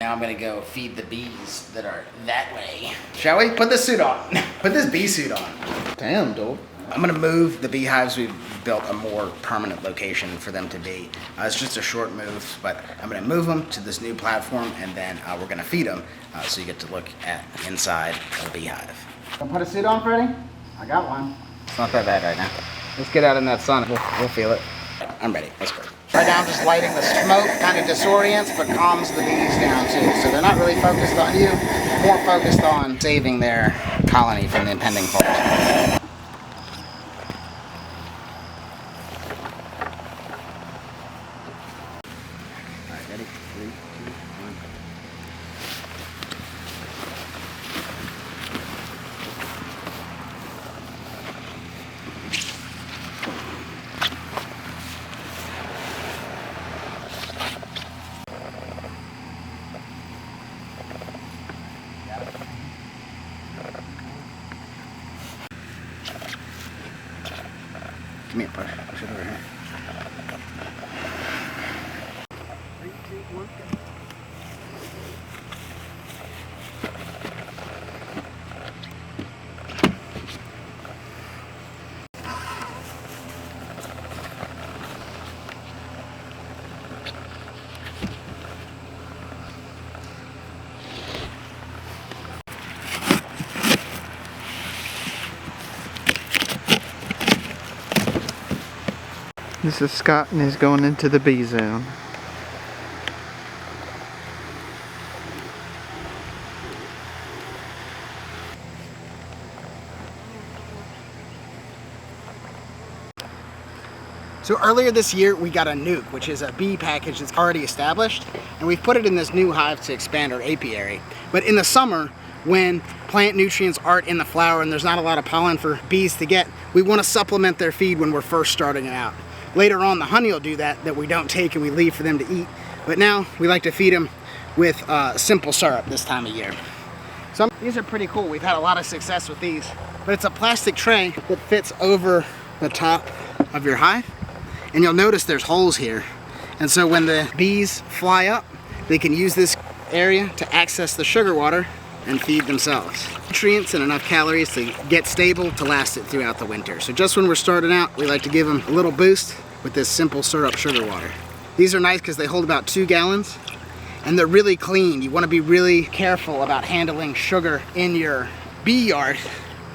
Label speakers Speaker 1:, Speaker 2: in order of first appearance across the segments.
Speaker 1: Now I'm gonna go feed the bees that are that way. Shall we? Put this suit on. Put this bee suit on. Damn, dude. I'm gonna move the beehives. We've built a more permanent location for them to be. It's just a short move, but I'm gonna move them to this new platform, and then we're gonna feed them, so you get to look at inside the beehive. I'll put a suit on, Freddie? I got one. It's not that bad right now. Let's get out in that sun. We'll feel it. I'm ready. Let's go. Right now I'm just lighting the smoke, kind of disorients, but calms the bees down too. So they're not really focused on you, more focused on saving their colony from the impending fall. Alright, ready? 3, 2, 1. Come here, push it over here. 3, 2, 1.
Speaker 2: This is Scott and he's going into the bee zone.
Speaker 1: So earlier this year we got a nuke, which is a bee package that's already established, and we've put it in this new hive to expand our apiary. But in the summer, when plant nutrients aren't in the flower and there's not a lot of pollen for bees to get, we want to supplement their feed when we're first starting it out. Later on, the honey will do that we don't take and we leave for them to eat. But now we like to feed them with simple syrup this time of year. So these are pretty cool. We've had a lot of success with these. But it's a plastic tray that fits over the top of your hive. And you'll notice there's holes here. And so when the bees fly up, they can use this area to access the sugar water and feed themselves. Nutrients and enough calories to get stable to last it throughout the winter. So just when we're starting out, we like to give them a little boost with this simple syrup sugar water. These are nice because they hold about 2 gallons and they're really clean. You want to be really careful about handling sugar in your bee yard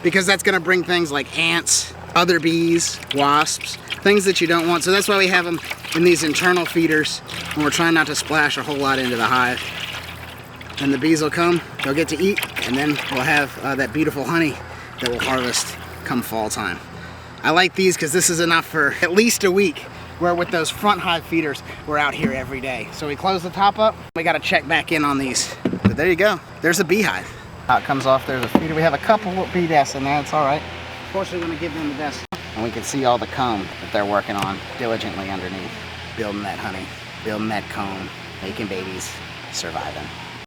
Speaker 1: because that's going to bring things like ants, other bees, wasps, things that you don't want. So that's why we have them in these internal feeders, and we're trying not to splash a whole lot into the hive. And the bees will come, they'll get to eat, and then we'll have that beautiful honey that we'll harvest come fall time. I like these because this is enough for at least a week, where with those front hive feeders, we're out here every day. So we close the top up, we got to check back in on these. But there you go, there's a beehive. How it comes off, there's a feeder. We have a couple of bee nests in there, it's all right. Of course, we want to give them the best. And we can see all the comb that they're working on diligently underneath, building that honey, building that comb, making babies, surviving.